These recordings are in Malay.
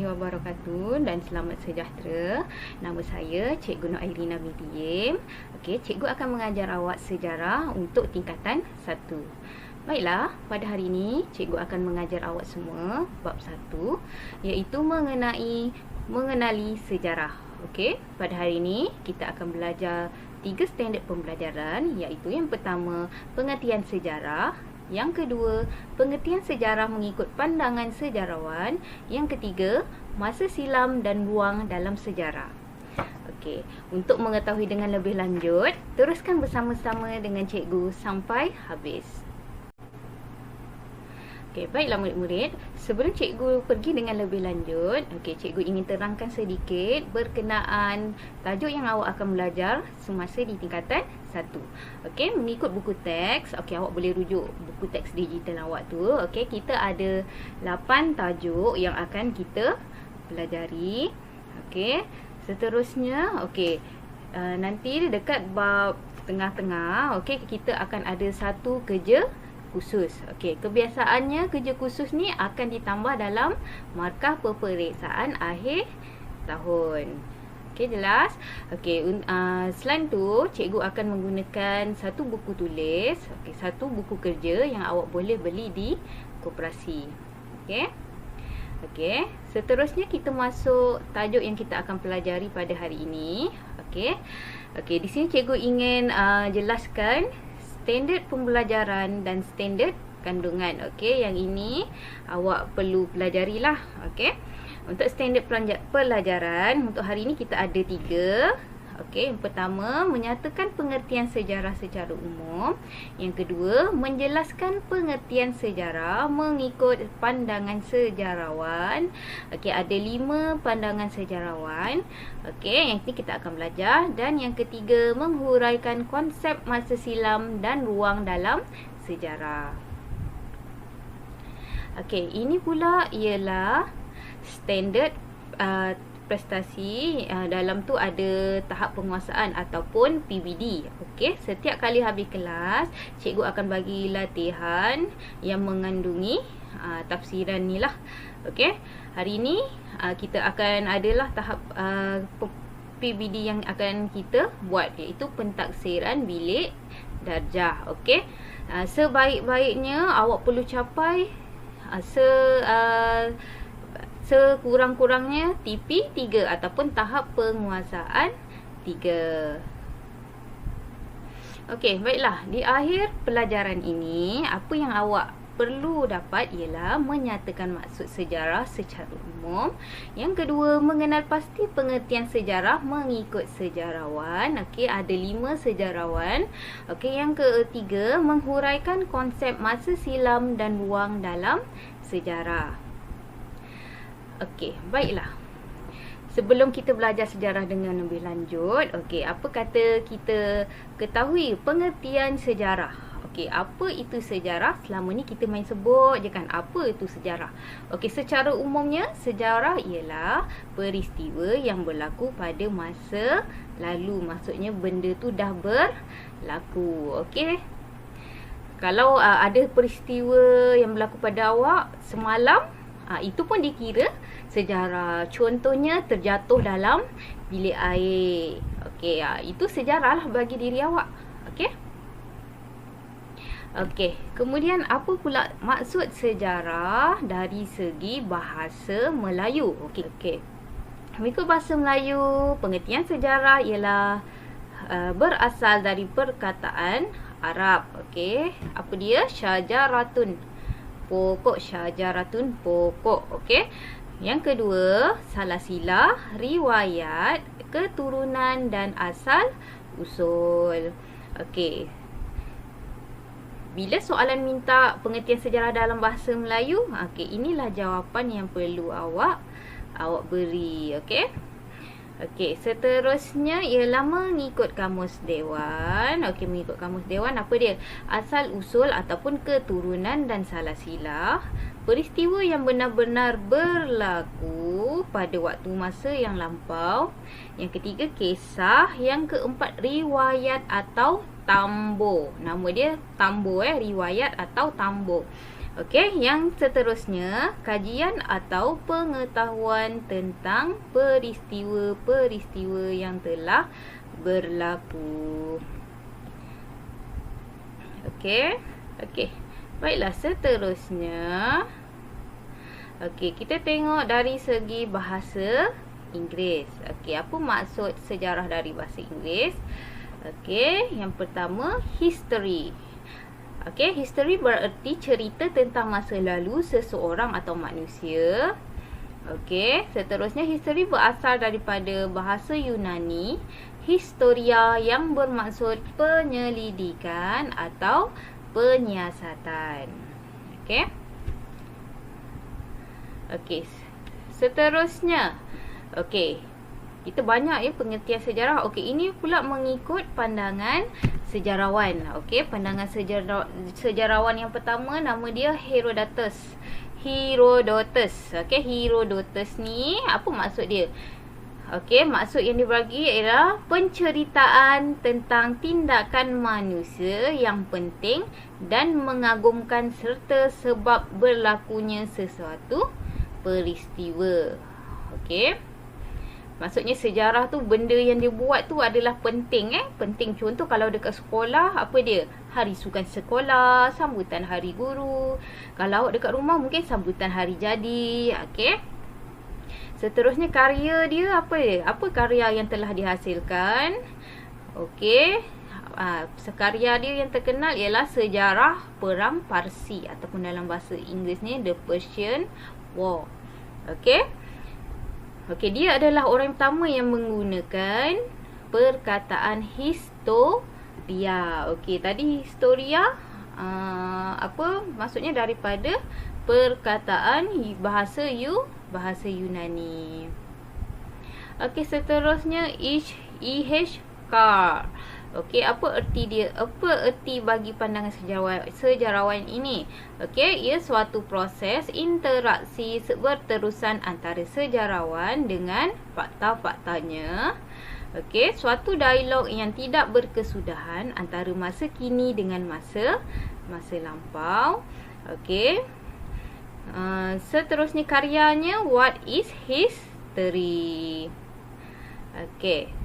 warahmatullahi wabarakatuh dan selamat sejahtera. Nama saya Cikgu Nur Airina binti Yim. Okey, cikgu akan mengajar awak sejarah untuk tingkatan 1. Baiklah, pada hari ini cikgu akan mengajar awak semua bab 1 iaitu mengenali sejarah. Okey, pada hari ini kita akan belajar 3 standard pembelajaran iaitu yang pertama, pengertian sejarah. Yang kedua, pengertian sejarah mengikut pandangan sejarawan. Yang ketiga, masa silam dan ruang dalam sejarah. Okey, untuk mengetahui dengan lebih lanjut, teruskan bersama-sama dengan cikgu sampai habis. Okey, baiklah murid-murid, sebelum cikgu pergi dengan lebih lanjut, cikgu ingin terangkan sedikit berkenaan tajuk yang awak akan belajar semasa di tingkatan 1. Okey, mengikut buku teks, awak boleh rujuk buku teks digital awak tu. Okey, kita ada 8 tajuk yang akan kita pelajari. Okey, seterusnya, nanti dekat bab tengah-tengah, kita akan ada satu kerja khusus. Kebiasaannya kerja khusus ni akan ditambah dalam markah peperiksaan akhir tahun. Jelas? Selain tu, cikgu akan menggunakan satu buku tulis, satu buku kerja yang awak boleh beli di koperasi. Seterusnya kita masuk tajuk yang kita akan pelajari pada hari ini. Di sini cikgu ingin jelaskan standard pembelajaran dan standard kandungan. Yang ini awak perlu pelajarilah. Untuk standard pelajaran untuk hari ini kita ada 3. Yang pertama, menyatakan pengertian sejarah secara umum. Yang kedua, menjelaskan pengertian sejarah mengikut pandangan sejarawan. Ada 5 pandangan sejarawan. Yang ini kita akan belajar. Dan yang ketiga, menghuraikan konsep masa silam dan ruang dalam sejarah. Ini pula ialah standard prestasi. Dalam tu ada tahap penguasaan ataupun PBD. Setiap kali habis kelas, cikgu akan bagi latihan yang mengandungi tafsiran ni lah. Hari ni kita akan adalah tahap PBD yang akan kita buat, iaitu pentaksiran bilik darjah. Sebaik-baiknya awak perlu capai sekurang-kurangnya TP 3 ataupun tahap penguasaan 3. Baiklah, di akhir pelajaran ini, apa yang awak perlu dapat ialah menyatakan maksud sejarah secara umum. Yang kedua, mengenal pasti pengertian sejarah mengikut sejarawan. Ada 5 sejarawan. Yang ketiga, menghuraikan konsep masa silam dan ruang dalam sejarah. Baiklah. Sebelum kita belajar sejarah dengan lebih lanjut, apa kata kita ketahui pengertian sejarah. Apa itu sejarah? Selama ni kita main sebut je kan, apa itu sejarah. Secara umumnya, sejarah ialah peristiwa yang berlaku pada masa lalu. Maksudnya benda tu dah berlaku. Kalau ada peristiwa yang berlaku pada awak semalam, itu pun dikira sejarah. Contohnya terjatuh dalam bilik air. Itu sejarah lah bagi diri awak. Kemudian apa pula maksud sejarah dari segi bahasa Melayu? Mengikut bahasa Melayu, pengertian sejarah ialah berasal dari perkataan Arab. Apa dia? Syajaratun, pokok. Syajaratun, pokok. Yang kedua, salasilah, riwayat, keturunan dan asal usul. Bila soalan minta pengertian sejarah dalam bahasa Melayu, inilah jawapan yang perlu awak beri. Seterusnya ialah mengikut kamus dewan. Mengikut kamus dewan, apa dia? Asal usul ataupun keturunan dan salasilah peristiwa yang benar-benar berlaku pada waktu masa yang lampau. Yang ketiga, kisah. Yang keempat, riwayat atau tambo. Nama dia tambo, riwayat atau tambo. Okey, yang seterusnya, kajian atau pengetahuan tentang peristiwa-peristiwa yang telah berlaku. Okey. Okey. Baiklah, seterusnya. Okey, kita tengok dari segi bahasa Inggeris. Okey, apa maksud sejarah dari bahasa Inggeris? Okey, yang pertama, history. Okey, history bererti cerita tentang masa lalu seseorang atau manusia. Okey, seterusnya history berasal daripada bahasa Yunani, historia, yang bermaksud penyelidikan atau penyiasatan. Okey. Okey, seterusnya. Okey, kita banyak pengertian sejarah. Okey, ini pula mengikut pandangan sejarawan. Okey, pandangan sejarawan yang pertama, nama dia Herodotus. Okey, Herodotus ni apa maksud dia? Okey, maksud yang dibagi ialah penceritaan tentang tindakan manusia yang penting dan mengagumkan serta sebab berlakunya sesuatu peristiwa. Okey. Maksudnya sejarah tu, benda yang dia buat tu adalah penting. Penting, contoh kalau dekat sekolah, apa dia? Hari sukan sekolah, sambutan hari guru. Kalau dekat rumah mungkin sambutan hari jadi. Okey. Seterusnya karya dia apa dia? Apa karya yang telah dihasilkan? Okey. Karya dia yang terkenal ialah sejarah perang Parsi, ataupun dalam bahasa Inggeris ni The Persian War. Okey. Okey, dia adalah orang pertama yang menggunakan perkataan historia. Okey, tadi historia apa maksudnya? Daripada perkataan bahasa Yunani. Okey, seterusnya E.H. Carr. Okey, apa erti dia? Apa erti bagi pandangan sejarawan ini? Okey, ia suatu proses interaksi berterusan antara sejarawan dengan fakta-faktanya. Okey, suatu dialog yang tidak berkesudahan antara masa kini dengan masa lampau. Okey. Seterusnya karyanya, What is History? Okey.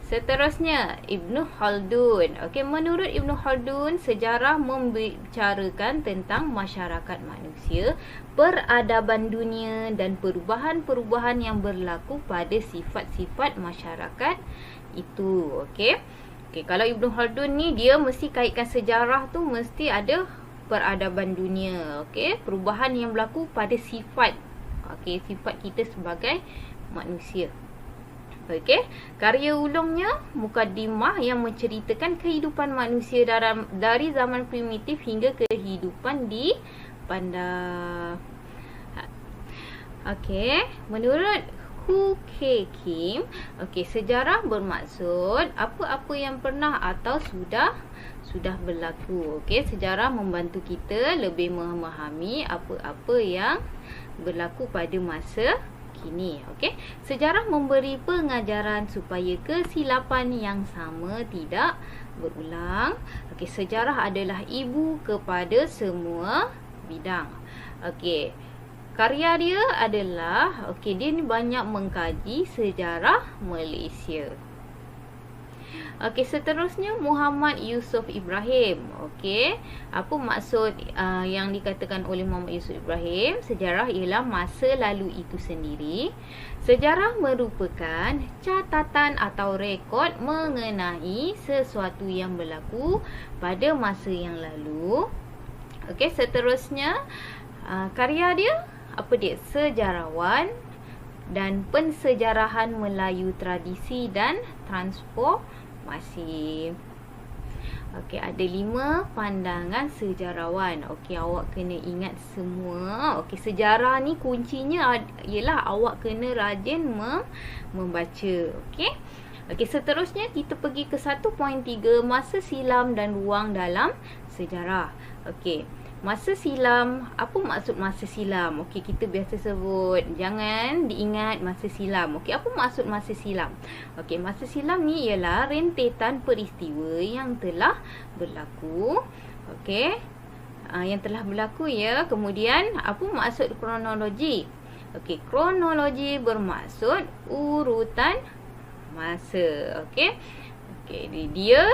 Seterusnya, Ibnu Khaldun. Okey, menurut Ibnu Khaldun, sejarah membicarakan tentang masyarakat manusia, peradaban dunia dan perubahan-perubahan yang berlaku pada sifat-sifat masyarakat itu. Okey. Okey, kalau Ibnu Khaldun ni, dia mesti kaitkan sejarah tu mesti ada peradaban dunia. Okey, perubahan yang berlaku pada sifat. Okey, sifat kita sebagai manusia. Okey, karya ulungnya Mukaddimah yang menceritakan kehidupan manusia dari zaman primitif hingga kehidupan di bandar. Okey, menurut Hu Ke Kim, okey, sejarah bermaksud apa-apa yang pernah atau sudah berlaku. Okey, sejarah membantu kita lebih memahami apa-apa yang berlaku pada masa kini. Okey, sejarah memberi pengajaran supaya kesilapan yang sama tidak berulang. Okey, sejarah adalah ibu kepada semua bidang. Okey, karya dia adalah, okey, dia ni banyak mengkaji sejarah Malaysia. Okey, seterusnya Muhammad Yusuf Ibrahim. Okey, apa maksud yang dikatakan oleh Muhammad Yusuf Ibrahim? Sejarah ialah masa lalu itu sendiri. Sejarah merupakan catatan atau rekod mengenai sesuatu yang berlaku pada masa yang lalu. Okey, seterusnya karya dia apa dia? Sejarawan dan pensejarahan Melayu tradisi dan transformasi. Okey, ada 5 pandangan sejarawan. Okey, awak kena ingat semua. Okey, sejarah ni kuncinya ialah awak kena rajin membaca. Okey. Okey, seterusnya kita pergi ke 1.3, masa silam dan ruang dalam sejarah. Okey. Masa silam, apa maksud masa silam? Okey, kita biasa sebut, jangan diingat masa silam. Okey, apa maksud masa silam? Okey, masa silam ni ialah rentetan peristiwa yang telah berlaku. Okey. yang telah berlaku ya. Kemudian apa maksud kronologi? Okey, kronologi bermaksud urutan masa. Okey. Okey, dia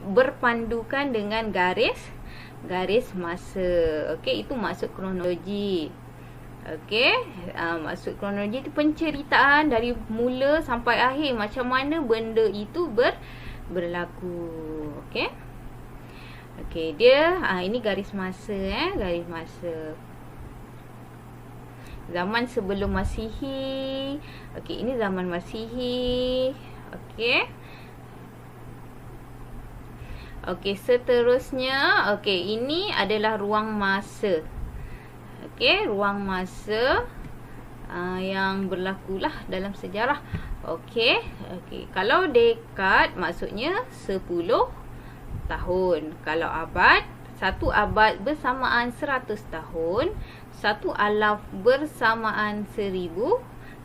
berpandukan dengan garis masa. Okey, itu maksud kronologi. Okey, maksud kronologi itu penceritaan dari mula sampai akhir macam mana benda itu berlaku. Okey. Okey, dia ini garis masa garis masa. Zaman sebelum Masihi. Okey, ini zaman Masihi. Okey. Okey, seterusnya, okey, ini adalah ruang masa. Okey, ruang masa yang berlakulah dalam sejarah. Okey, okey. Kalau dekad maksudnya 10 tahun. Kalau abad, satu abad bersamaan 100 tahun. Satu alaf bersamaan 1000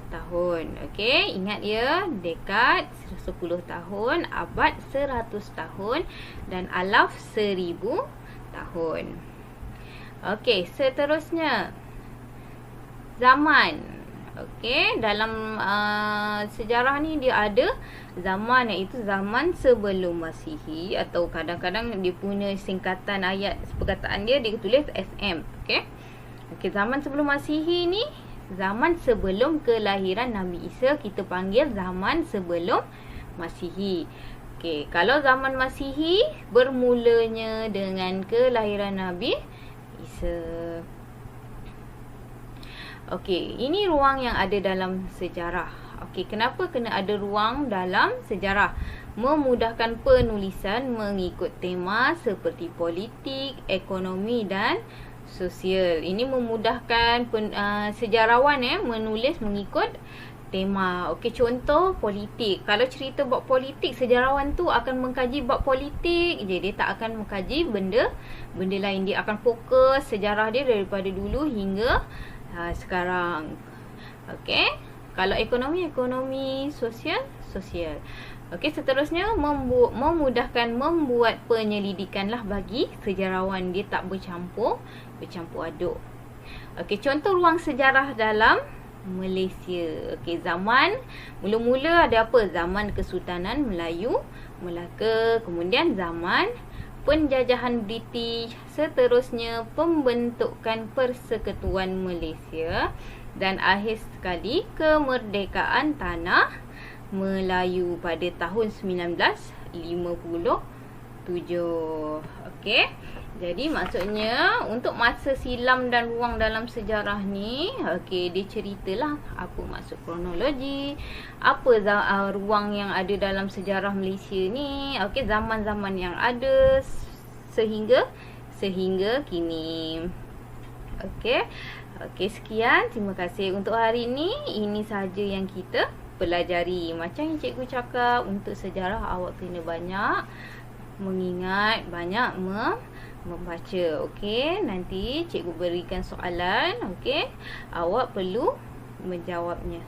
tahun. Okey, ingat ya, dekad 10 tahun, abad 100 tahun dan alaf 1000 tahun. Okey, seterusnya zaman. Okey, dalam sejarah ni dia ada zaman iaitu zaman sebelum Masihi, atau kadang-kadang dia punya singkatan ayat perkataan dia tulis SM. Okey. Okey, zaman sebelum Masihi ni zaman sebelum kelahiran Nabi Isa, kita panggil zaman sebelum Masihi. Okey, kalau zaman Masihi bermulanya dengan kelahiran Nabi Isa. Okey, ini ruang yang ada dalam sejarah. Okey, kenapa kena ada ruang dalam sejarah? Memudahkan penulisan mengikut tema seperti politik, ekonomi dan sosial. Ini memudahkan sejarawan menulis mengikut tema. Okey, contoh politik. Kalau cerita bab politik, sejarawan tu akan mengkaji bab politik je. Dia tak akan mengkaji benda lain. Dia akan fokus sejarah dia daripada dulu hingga sekarang. Okey. Kalau ekonomi, sosial. Okey, seterusnya memudahkan membuat penyelidikan lah bagi sejarawan. Dia tak bercampur aduk. Okey, contoh ruang sejarah dalam Malaysia. Okey, zaman mula-mula ada apa? Zaman Kesultanan Melayu Melaka, kemudian zaman penjajahan British, seterusnya pembentukan Persekutuan Malaysia dan akhir sekali kemerdekaan tanah Melayu pada tahun 1957. Okey. Jadi maksudnya untuk masa silam dan ruang dalam sejarah ni, okey, dia ceritalah apa maksud kronologi, apa ruang yang ada dalam sejarah Malaysia ni, okey, zaman-zaman yang ada sehingga kini. Okey. Okey, sekian. Terima kasih untuk hari ini. Ini sahaja yang kita pelajari. Macam yang cikgu cakap, untuk sejarah awak kena banyak mengingat, banyak membaca. Okey, nanti cikgu berikan soalan. Okey, awak perlu menjawabnya.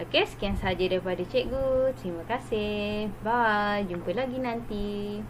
Okey, sekian sahaja daripada cikgu. Terima kasih. Bye. Jumpa lagi nanti.